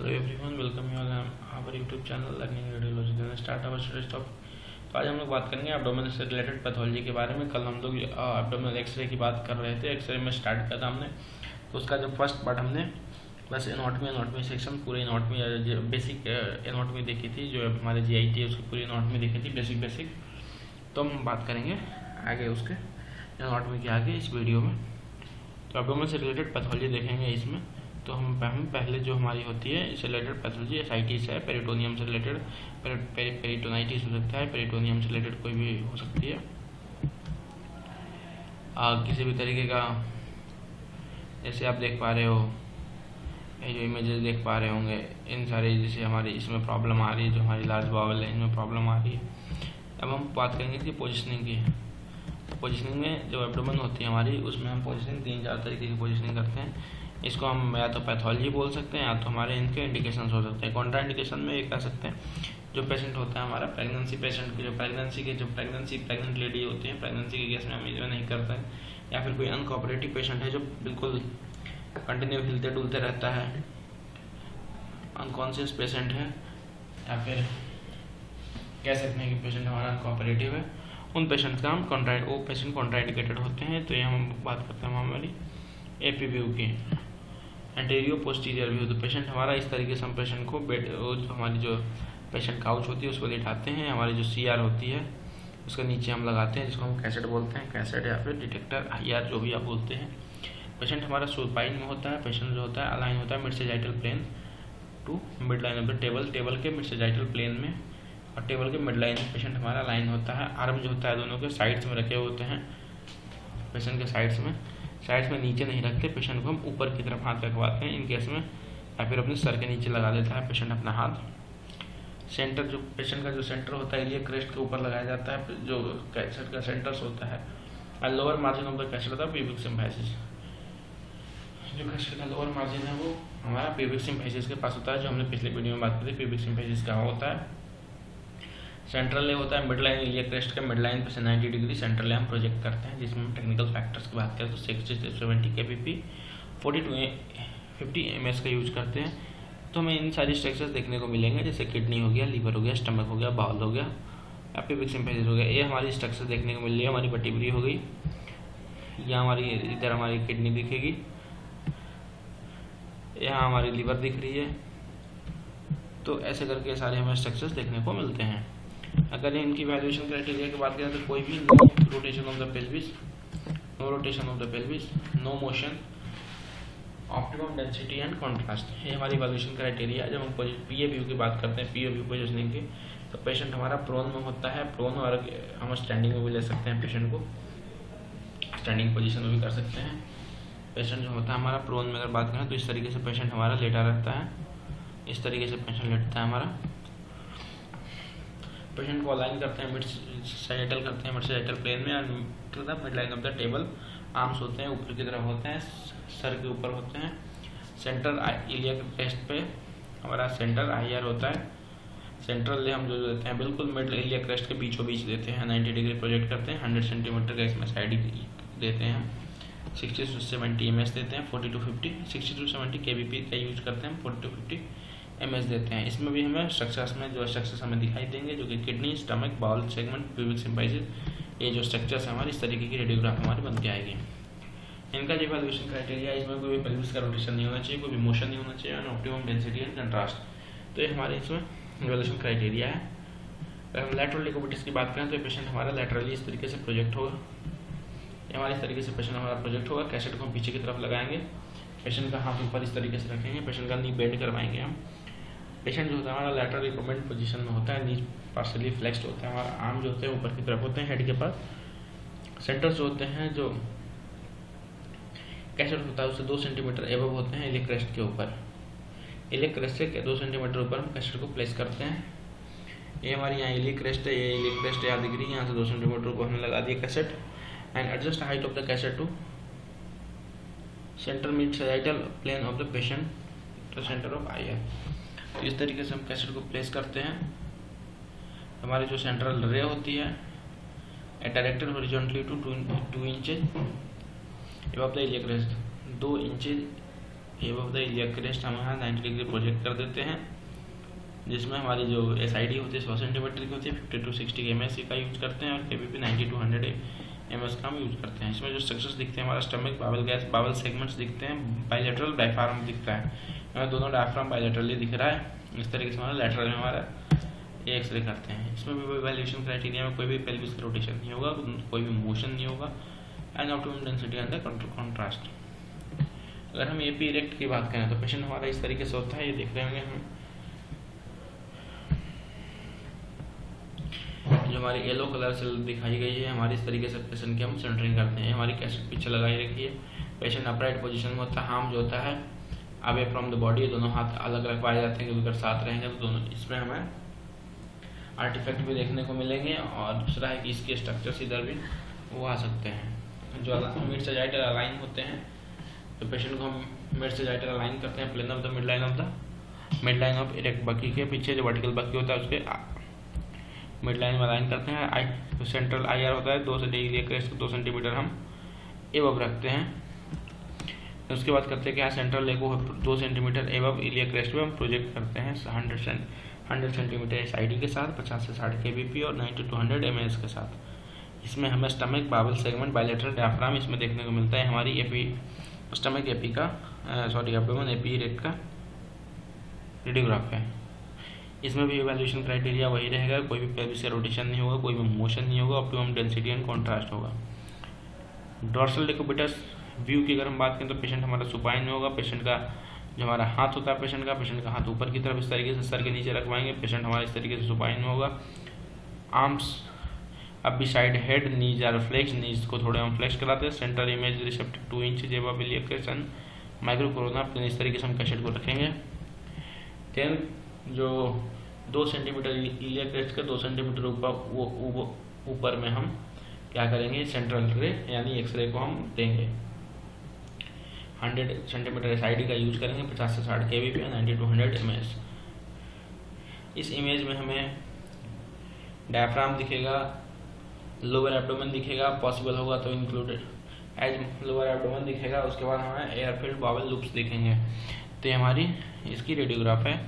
Hello everyone, welcome you all our YouTube channel learning radiology. Then start our study of. तो आज हम लोग बात करेंगे एब्डोमिनल से रिलेटेड पैथोलॉजी के बारे में। कल हम लोग एब्डोमिनल एक्सरे की बात कर रहे थे, एक्सरे में स्टार्ट किया था हमने। तो उसका जो फर्स्ट पार्ट हमने बस एनाटॉमी सेक्शन पूरे एनाटॉमी बेसिक एनाटॉमी देखी थी, जो हमारे GIT है उसकी पूरी एनाटॉमी देखी थी बेसिक। तो हम बात करेंगे आगे उसके एनाटॉमी के आगे इस वीडियो में। तो एब्डोमिनल से रिलेटेड पैथोलॉजी देखेंगे इसमें। तो हम पहले जो हमारी होती है इससे रिलेटेड पैथोलॉजी एसाइटिस है, पेरिटोनियम से रिलेटेड पेरिटोनाइटिस हो सकता है, पेरिटोनियम से रिलेटेड कोई भी हो सकती है। किसी भी तरीके का, जैसे आप देख पा रहे हो ये जो इमेजेस देख पा रहे होंगे, इन सारे जैसे हमारी इसमें प्रॉब्लम आ रही है, जो हमारी लार्ज बाउल है इनमें प्रॉब्लम आ रही है। अब हम बात करेंगे इसकी पोजिशनिंग की। पोजिशनिंग में जो एब्डोमेन होती है हमारी, उसमें हम पोजिशनिंग 3-4 तरीके की पोजिशनिंग करते हैं। इसको हम या तो पैथोलॉजी बोल सकते हैं या तो हमारे इनके इंडिकेशंस हो सकते हैं। कॉन्ट्रा इंडिकेशन में ये कह सकते हैं, जो पेशेंट होता है हमारा प्रेगनेंसी पेशेंट की, जो प्रेगनेंट लेडी होती है, प्रेगनेंसी के केस में हम इन्जॉय नहीं करते हैं, या फिर कोई अनकोऑपरेटिव पेशेंट है जो बिल्कुल कंटिन्यू हिलते डुलते रहता है, अनकॉन्शियस पेशेंट है, या फिर कह सकते हैं कि पेशेंट हमारा अनकोऑपरेटिव है, उन पेशेंट का हम वो पेशेंट कॉन्ट्राइंडिकेटेड होते हैं। तो ये हम बात करते हैं हमारी AP व्यू की, एंटीरियो पोस्टीरियर व्यू। तो पेशेंट हमारा इस तरीके से हम पेशेंट को हमारी जो पेशेंट काउच होती है उसको लिटाते हैं, हमारी जो CR होती है उसके नीचे हम लगाते हैं, जिसको हम कैसेट बोलते हैं, कैसेट या फिर डिटेक्टर IR जो भी आप बोलते हैं। पेशेंट हमारा सुपाइन में होता है, पेशेंट जो होता है अलाइन होता है mid sagittal plane to mid line of the table के मिड सेजाइटल प्लेन में, और टेबल के मिड लाइन में पेशेंट हमारा लाइन होता है। आर्म जो होता है दोनों के साइड्स में रखे होते हैं, पेशेंट के साइड्स में नीचे नहीं रखते, पेशेंट को हम ऊपर की तरफ हाथ रखवाते हैं इन केस में, या फिर अपने सर के नीचे लगा देता है पेशेंट अपना हाथ। सेंटर जो पेशेंट का जो सेंटर होता है ये क्रेस्ट के ऊपर लगाया जाता है, जो कैसेट का सेंटर्स होता है, और lower margin of the cassette होता है प्यूबिक सिम्फाइसिस। जो कैसेट का लोअर मार्जिन है वो हमारा प्यूबिक सिम्फाइसिस के पास होता है, जो हमने पिछले वीडियो में बात की थी। प्यूबिक सिम्फाइसिस कहाँ होता है? सेंट्रल ले होता है मिड लाइन, इलियक क्रेस्ट के मिड लाइन पे से 90 डिग्री सेंट्रल ले हम प्रोजेक्ट करते हैं। जिसमें हम टेक्निकल फैक्टर्स की बात करें तो 60-70 kPa 40-50 ms का यूज करते हैं। तो हमें इन सारी स्ट्रक्चर्स देखने को मिलेंगे, जैसे किडनी हो गया, लीवर हो गया, स्टमक हो गया, बाउल हो गया, प्यूबिक सिम्फाइसिस हो गया। ये हमारी स्ट्रक्चर देखने को मिल रही है। हमारी वर्टिब्री हो गई, यहाँ हमारी इधर हमारी किडनी दिखेगी, यहाँ हमारी लीवर दिख रही है। तो ऐसे करके सारे हमें स्ट्रक्चर्स देखने को मिलते हैं। अगर इनकी वैल्यूएशन क्राइटेरिया की बात करें तो कोई भी no rotation of the pelvis, no motion, optimum density and contrast, ये हमारी वैल्यूएशन क्राइटेरिया है। जब हम PA व्यू की बात करते हैं, PA व्यू पोजिशनिंग की, तो पेशेंट हमारा प्रोन में होता है, प्रोन, और हम स्टैंडिंग में भी ले सकते हैं पेशेंट को, स्टैंडिंग पोजिशन में भी कर सकते हैं। पेशेंट जो होता है हमारा प्रोन में अगर बात करें तो इस तरीके से पेशेंट हमारा लेटा रहता है, इस तरीके से पेशेंट लेटता है हमारा। पेशेंट को अलाइन करते हैं, मिड सेजाइटल प्लेन में, और to the mid line of the table. Arms होते हैं ऊपर की तरफ होते हैं, सर के ऊपर होते हैं। सेंटर इलियक क्रेस्ट पे हमारा सेंटर IR होता है। सेंट्रल ले हम जो देते हैं बिल्कुल मिड इलियक क्रेस्ट के बीचों बीच देते हैं, 90 डिग्री प्रोजेक्ट करते हैं। 100 सेंटीमीटर का इसमें साइड देते हैं, 60-70 ms देते हैं, 60-70 kBp का यूज करते हैं, 40-50 ms देते हैं। इसमें भी हमें स्ट्रक्चर्स में जो स्ट्रक्चर्स हमें दिखाई देंगे, जो कि kidney, stomach, bowel segment, pubic symphysis, ये जो स्ट्रक्चर्स हमारी इस तरीके की रेडियोग्राफ हमारी बन के आएगी। इनका जो वैल्यूएशन क्राइटेरिया है, इसमें कोई पेल्विस का रोटेशन नहीं होना चाहिए, कोई भी मोशन नहीं होना चाहिए, और ऑप्टिमम डेंसिटी एंड कंट्रास्ट। तो ये हमारे इसमें वैल्यूएशन क्राइटेरिया है। अगर हम लैटरल डिकोबिटिस की बात करें तो पेशेंट हमारा लैटरली इस तरीके से प्रोजेक्ट होगा, हमारे इस तरीके से पेशेंट हमारा प्रोजेक्ट होगा। कैसेट को हम पीछे की तरफ लगाएंगे, पेशेंट का हाथ ऊपर इस तरीके से रखेंगे, पेशेंट का नी बेंड करवाएंगे हम। पेशेंट जो होता है हमारा लैटरल रिकमेंड पोजीशन में होता है, नी पार्शली फ्लेक्स्ड होता है, हमारा आर्म जो होते हैं ऊपर की तरफ होते हैं हेड के पास। सेंटर्स जो होते हैं, जो कैसेट होता है उससे 2 सेंटीमीटर एबव होते हैं इलियक क्रेस्ट के ऊपर। इलियक क्रेस्ट से 2 सेंटीमीटर ऊपर हम कैसेट को प्लेस करते हैं। ये हमारी यहाँ इलियक क्रेस्ट है, ये इलियक क्रेस्ट यहाँ दिख रही है, यहाँ से 2 सेंटीमीटर ऊपर हमने लगा दिया cassette. And adjust height of the cassette to centre mid sagittal plane of the patient to centre of IR। तो इस तरीके से हम कैसेट को प्लेस करते हैं। हमारी जो सेंट्रल रे होती है directed horizontally to 2 inches above the iliac crest, 2 inches above the iliac crest हम यहाँ 90 डिग्री प्रोजेक्ट कर देते हैं, जिसमें हमारी जो SID होती है 100 सेंटीमीटर की होती है। 50 to 60 MS का यूज़ करते हैं और KBP 90 to 100 MS का हम यूज़ करते हैं। इसमें जो स्ट्रक्चर्स दिखते हैं हमारा stomach, bowel gas, bowel segments दिखते हैं, बायलैटरल डायफ्राम दिखता है, हमें दोनों डायफ्राम बायलैटरली दिख रहा है। इस तरीके से हमारा लैटरल में हमारा ये एक्सरे करते हैं। इसमें भी वैल्यूएशन क्राइटेरिया में कोई भी पेल्विस रोटेशन नहीं होगा, कोई भी मोशन नहीं होगा, and optimum density and the contrast. अगर हम AP इरेक्ट की बात करें तो पेशेंट हमारा इस तरीके से होता है, ये देख रहे होंगे हम, जो हमारी येलो कलर से दिखाई गई है हमारी, इस तरीके से पेशेंट की हम सेंटरिंग करते हैं। हमारी कैसेट पीछे लगाई रखी है, पेशेंट अपराइट पोजीशन में होता है, हार्म जो होता है अवे फ्रॉम द बॉडी, दोनों हाथ अलग रखवाए जाते हैं क्योंकि अगर साथ रहेंगे तो दोनों, इसमें हमें आर्टिफैक्ट भी देखने को मिलेंगे। और दूसरा है कि इसके स्ट्रक्चर्स इधर भी वो आ सकते हैं जो मिड सजाइटल अलाइन होते हैं। तो पेशेंट को हम मिड सजाइटल अलाइन करते हैं plane of the mid line of erect Bucky के पीछे जो वर्टिकल बकी होता है उसके मिड लाइन में अलाइन करते हैं। सेंट्रल IR होता है 2 सेंटीमीटर 2 सेंटीमीटर हम एबव रखते हैं। उसके बाद करते हैं कि यहाँ सेंट्रल लेग को 2 सेंटीमीटर एबव इलियक क्रेस्ट पे हम प्रोजेक्ट करते हैं 100 सेंटीमीटर SID के साथ, 50 से 60 KBP और 90 to 100 MS के साथ। इसमें हमें stomach, bowel segment, bilateral diaphragm इसमें देखने को मिलता है। हमारी स्टमक AP का एब्डोमेन AP इरेक्ट का रेडियोग्राफ है। इसमें भी इवैल्यूएशन क्राइटेरिया वही रहेगा, कोई भी पेल्विस का रोटेशन नहीं होगा, कोई भी मोशन नहीं होगा, ऑप्टिमम डेंसिटी एंड कॉन्ट्रास्ट होगा। डोर्सल डेकुबिटस व्यू की अगर हम बात करें तो पेशेंट हमारा सुपाइन में होगा। पेशेंट का जो हमारा हाथ होता है पेशेंट का हाथ ऊपर की तरफ इस तरीके से सर के नीचे रखवाएंगे, पेशेंट हमारा इस तरीके से सुपाइन में होगा। आर्म्स अब beside head, knees are flex, knees को थोड़े हम फ्लेक्स कराते हैं। Central image receptive 2 inch above iliac crest and micro corona plane, इस तरीके से हम कैसेट को रखेंगे। देन जो 2 सेंटीमीटर इलियक क्रेस्ट के 2 सेंटीमीटर ऊपर में हम क्या करेंगे, सेंट्रल रे यानी एक्सरे को हम देंगे। 100 सेंटीमीटर SID का यूज करेंगे, 50 से 60 KBP, 90 to 100 MS। इस इमेज में हमें डायफ्राम दिखेगा, लोअर एब्डोमेन दिखेगा, पॉसिबल होगा तो इंक्लूडेड एज लोअर एब्डोमेन दिखेगा। उसके बाद हमें एयरफिल्ड बावल लूप्स दिखेंगे। तो ये हमारी इसकी रेडियोग्राफ है।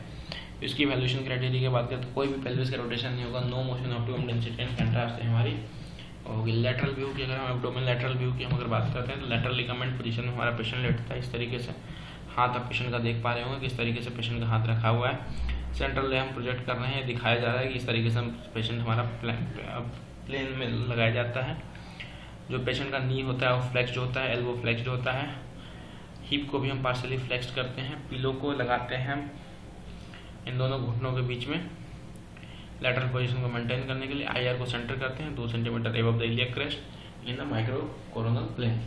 इसकी वैल्यूएशन क्राइटेरिया की बात करें तो कोई भी पेल्विस का रोटेशन नहीं होगा, no motion, optimum density and contrast है हमारी होगी। लेटरल व्यू की अगर हम एब्डोमेन लेटरल व्यू की हम अगर बात करते हैं तो लेटरल लिगामेंट पोजीशन में हमारा पेशेंट लेटता है इस तरीके से। हाथ आप पेशेंट का देख पा रहे होंगे किस तरीके से पेशेंट का हाथ रखा हुआ है। सेंट्रल ले हम प्रोजेक्ट कर रहे हैं, दिखाया जा रहा है कि इस तरीके से हम पेशेंट हमारा प्लेन में लगाया जाता है। जो पेशेंट का नी होता है वो फ्लेक्स्ड होता है, एल्बो फ्लेक्स्ड होता है। हिप को भी हम पार्शली फ्लेक्स्ड करते हैं। पिलो को लगाते हैं हम इन दोनों घुटनों के बीच में लैटरल पोजीशन को मेंटेन करने के लिए। IR को सेंटर करते हैं 2 centimetre above the iliac crest in the micro coronal plane.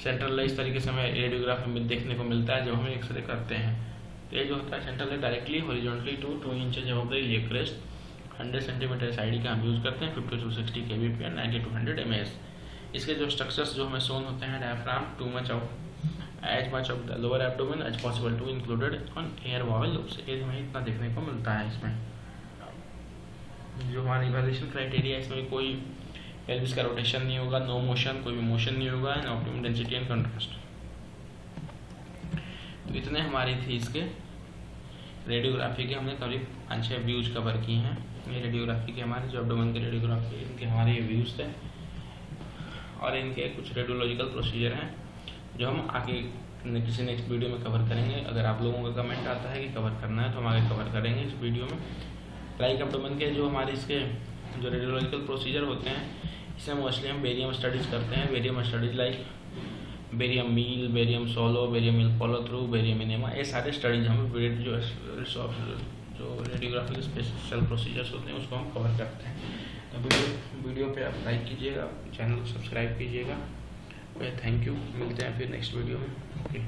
Central इस तरीके से हमें रेडियोग्राफ में देखने को मिलता है जब हम एक्सरे करते हैं। तो ये जो होता है central directly horizontally to 2 inches above the iliac crest. 100 centimetre SID का हम यूज़ करते हैं, 50 to 60 KBP और 90 to 100 MS। इसके जो स्ट्रक्चर्स जो हमें शोन होते हैं, diaphragm as much of the lower abdomen as possible to included on air vowel loops। ये हमें इतना देखने को मिलता है। इसमें जो हमारी इवैल्यूएशन क्राइटेरिया है इसमें भी कोई पेल्विस का रोटेशन नहीं होगा, नो मोशन, कोई भी मोशन नहीं होगा, and optimum density and contrast. तो इतने हमारी थी इसके रेडियोग्राफी के, हमने करीब 5-6 व्यूज कवर किए हैं। ये रेडियोग्राफी के हमारे जो एब्डोमेन के रेडियोग्राफी इनके हमारे ये व्यूज थे और इनके कुछ रेडियोलॉजिकल प्रोसीजर हैं जो हम आगे किसी नेक्स्ट वीडियो में कवर करेंगे। अगर आप लोगों का कमेंट आता है कि कवर करना है तो हम आगे कवर करेंगे इस वीडियो में। लाइक एब्डोमेन के जो हमारे इसके जो रेडियोलॉजिकल प्रोसीजर होते हैं इसमें मोस्टली हम बेरियम स्टडीज़ करते हैं। Barium studies like barium meal, barium solo, barium meal follow through, barium enema, ये सारे स्टडीज हम जो रेडियोग्राफी के स्पेशल प्रोसीजर्स होते हैं उसको हम कवर करते हैं। वीडियो पे आप लाइक कीजिएगा, चैनल को सब्सक्राइब कीजिएगा। थैंक यू, मिलते हैं फिर नेक्स्ट वीडियो में। ओके।